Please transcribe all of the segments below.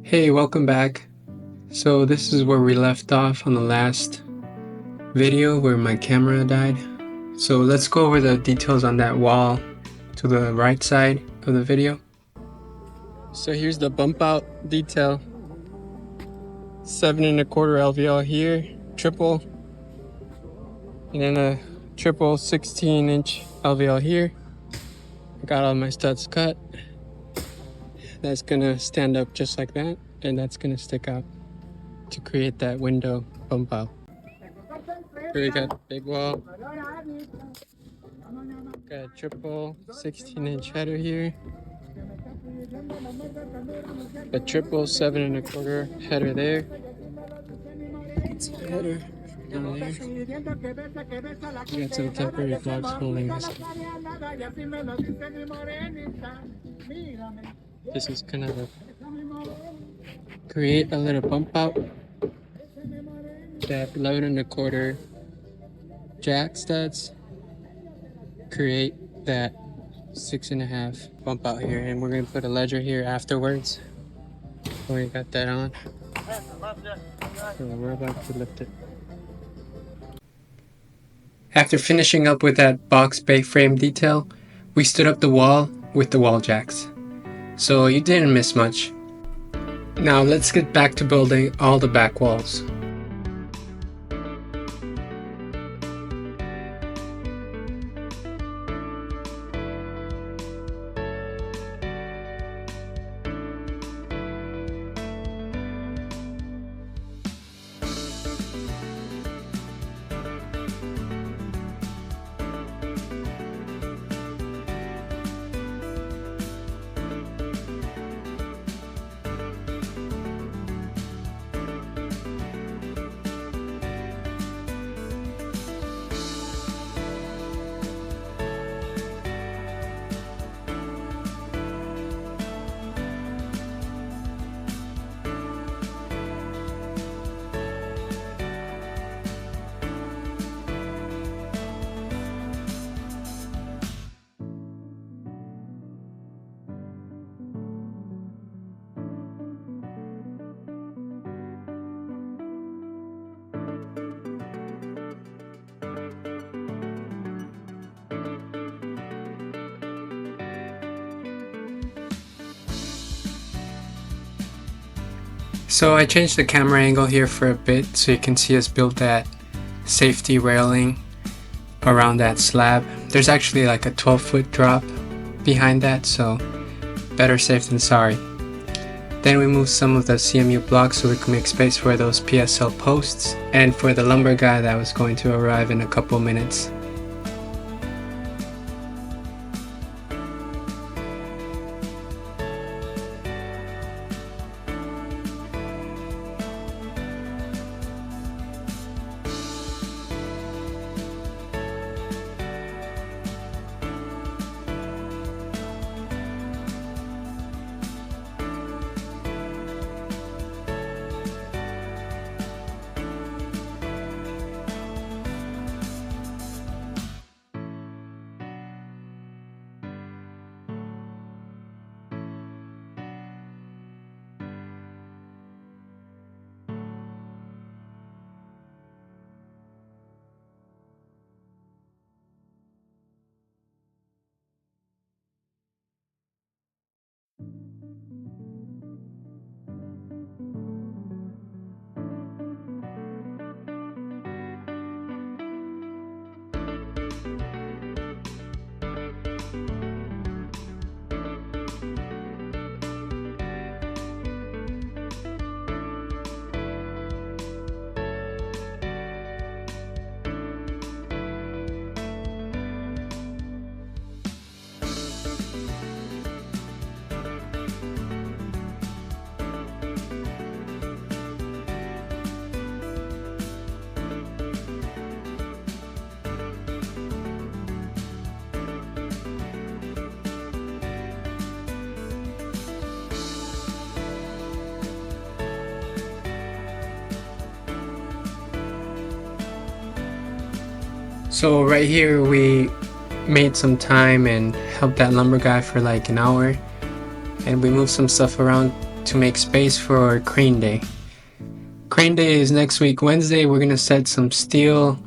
Hey, welcome back. So this is where we left off on the last video where my camera died. So let's go over the details on that wall to the right side of the video. So here's the bump out detail. 7 1/4 LVL here, triple, and then a triple 16-inch LVL here. I got all my studs cut. That's gonna stand up just like that, and that's gonna stick out to create that window bump out. Here we got big wall. Got a triple 16-inch header here. A triple 7 1/4 header there. Header down there. We got some temporary blocks holding this. This is kind of create a little bump out. That 11 1/4 jack studs create that 6.5 bump out here, and we're gonna put a ledger here afterwards. We got that on, so we're about to lift it. After finishing up with that box bay frame detail, we stood up the wall with the wall jacks. So you didn't miss much. Now let's get back to building all the back walls. So I changed the camera angle here for a bit so you can see us build that safety railing around that slab. There's actually like a 12-foot drop behind that, so better safe than sorry. Then we moved some of the CMU blocks so we can make space for those PSL posts and for the lumber guy that was going to arrive in a couple minutes. So right here we made some time and helped that lumber guy for like an hour, and we moved some stuff around to make space for crane day. Crane day is next week Wednesday. We're gonna set some steel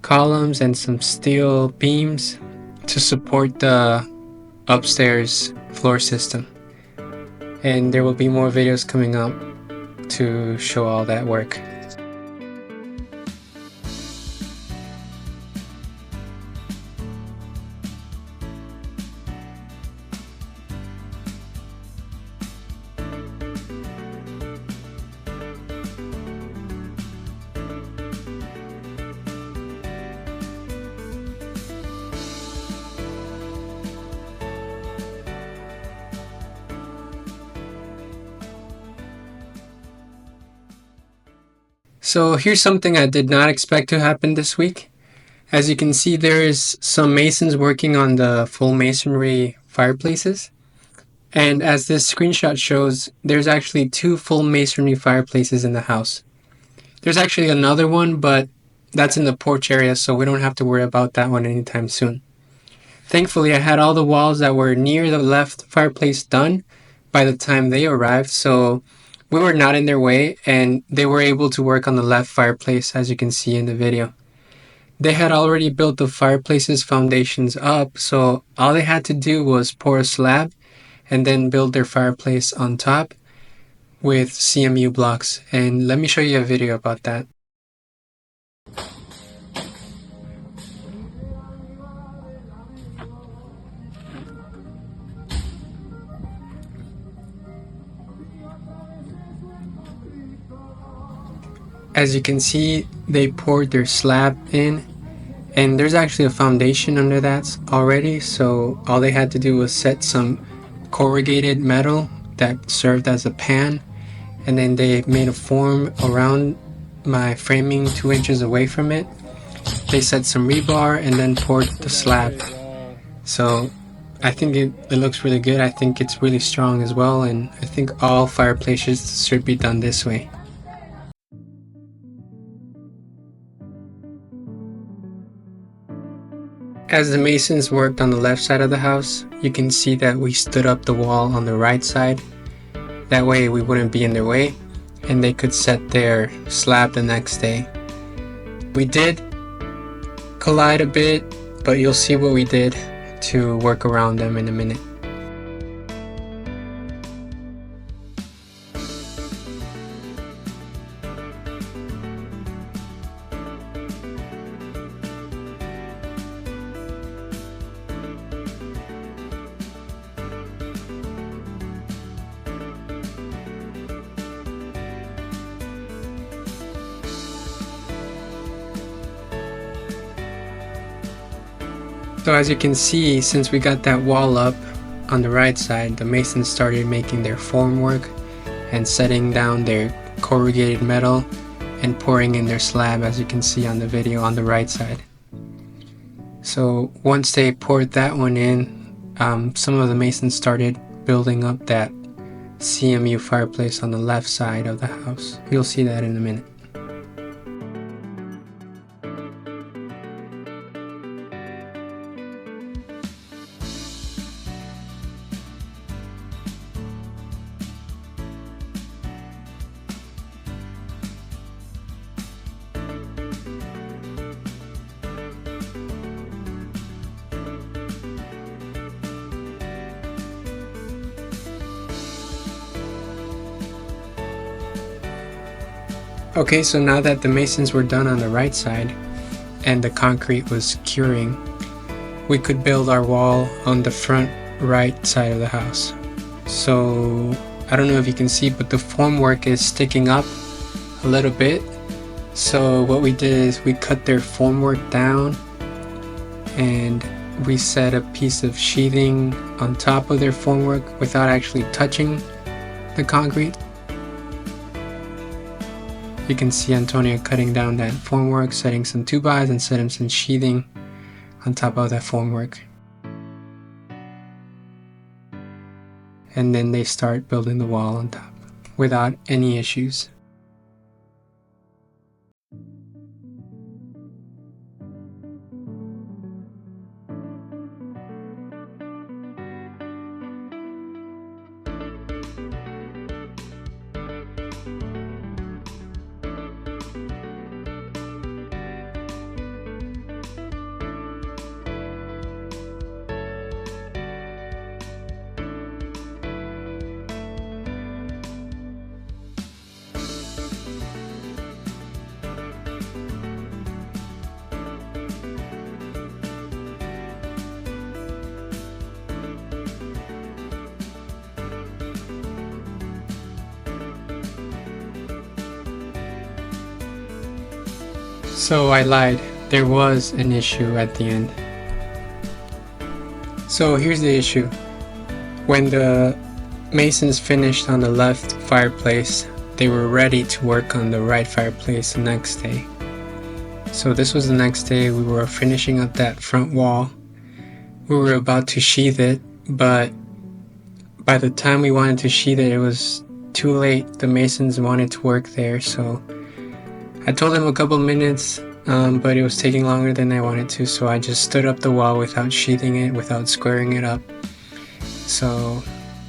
columns and some steel beams to support the upstairs floor system. And there will be more videos coming up to show all that work. So here's something I did not expect to happen this week. As you can see, there is some masons working on the full masonry fireplaces. And as this screenshot shows, there's actually 2 full masonry fireplaces in the house. There's actually another one, but that's in the porch area, so we don't have to worry about that one anytime soon. Thankfully, I had all the walls that were near the left fireplace done by the time they arrived, so we were not in their way, and they were able to work on the left fireplace, as you can see in the video. They had already built the fireplace's foundations up, so all they had to do was pour a slab and then build their fireplace on top with CMU blocks. And let me show you a video about that. As you can see, they poured their slab in, and there's actually a foundation under that already, so all they had to do was set some corrugated metal that served as a pan, and then they made a form around my framing 2 inches away from it. They set some rebar and then poured the slab. So I think it looks really good. I think it's really strong as well, and I think all fireplaces should be done this way. As the masons worked on the left side of the house, you can see that we stood up the wall on the right side. That way we wouldn't be in their way, and they could set their slab the next day. We did collide a bit, but you'll see what we did to work around them in a minute. So as you can see, since we got that wall up on the right side, the masons started making their formwork and setting down their corrugated metal and pouring in their slab, as you can see on the video on the right side. So once they poured that one in, some of the masons started building up that CMU fireplace on the left side of the house. You'll see that in a minute. Okay, so now that the masons were done on the right side and the concrete was curing, we could build our wall on the front right side of the house. So I don't know if you can see, but the formwork is sticking up a little bit. So what we did is we cut their formwork down and we set a piece of sheathing on top of their formwork without actually touching the concrete. You can see Antonio cutting down that formwork, setting some 2x and setting some sheathing on top of that formwork. And then they start building the wall on top without any issues. So I lied, there was an issue at the end. So here's the issue. When the masons finished on the left fireplace, they were ready to work on the right fireplace the next day. So this was the next day. We were finishing up that front wall. We were about to sheathe it, but by the time we wanted to sheathe it, it was too late. The masons wanted to work there, so I told them a couple minutes, but it was taking longer than I wanted to, so I just stood up the wall without sheathing it, without squaring it up, so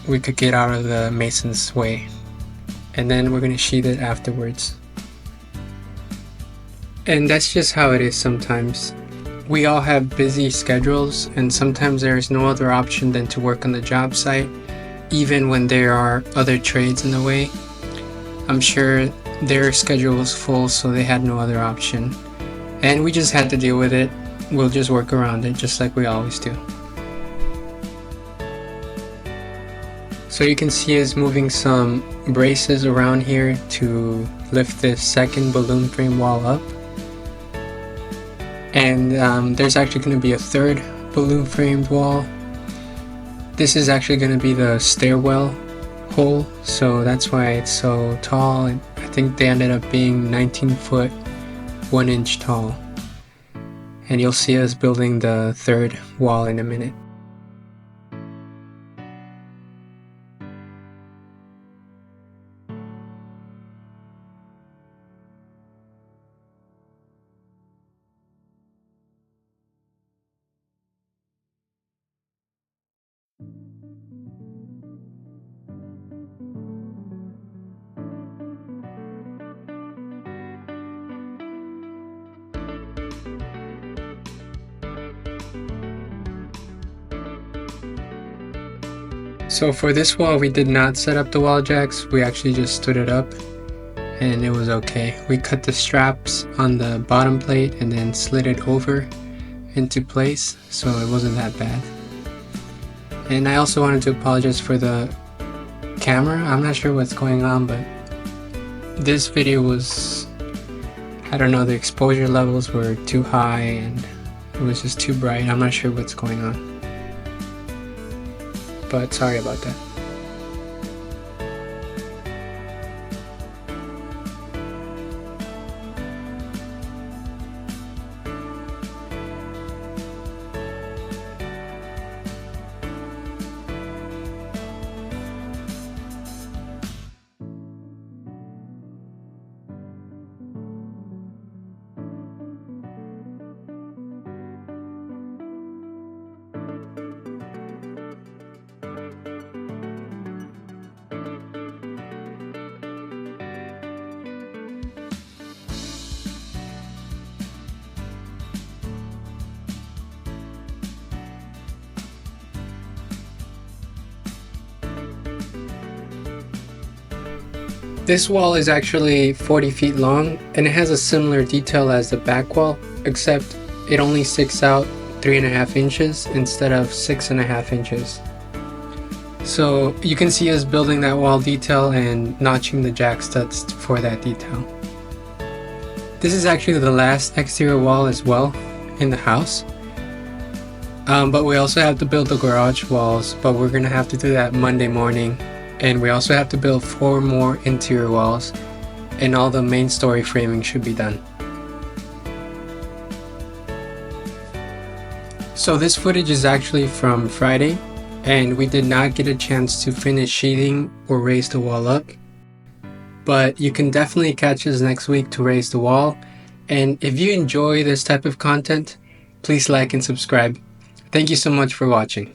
we could get out of the mason's way. And then we're gonna sheathe it afterwards. And that's just how it is sometimes. We all have busy schedules, and sometimes there is no other option than to work on the job site, even when there are other trades in the way. I'm sure their schedule was full, so they had no other option. And we just had to deal with it. We'll just work around it, just like we always do. So you can see us moving some braces around here to lift this second balloon frame wall up. And there's actually going to be a third balloon framed wall. This is actually going to be the stairwell hole, so that's why it's so tall. And I think they ended up being 19 foot 1 inch tall. And you'll see us building the third wall in a minute. So for this wall, we did not set up the wall jacks. We actually just stood it up and it was okay. We cut the straps on the bottom plate and then slid it over into place, so it wasn't that bad. And I also wanted to apologize for the camera. I'm not sure what's going on, but this video was, I don't know, the exposure levels were too high and it was just too bright. I'm not sure what's going on, but sorry about that. This wall is actually 40 feet long and it has a similar detail as the back wall, except it only sticks out 3.5 inches instead of 6.5 inches. So you can see us building that wall detail and notching the jack studs for that detail. This is actually the last exterior wall as well in the house. But we also have to build the garage walls, but we're gonna have to do that Monday morning. And we also have to build 4 more interior walls, and all the main story framing should be done. So this footage is actually from Friday, and we did not get a chance to finish sheathing or raise the wall up. But you can definitely catch us next week to raise the wall. And if you enjoy this type of content, please like and subscribe. Thank you so much for watching.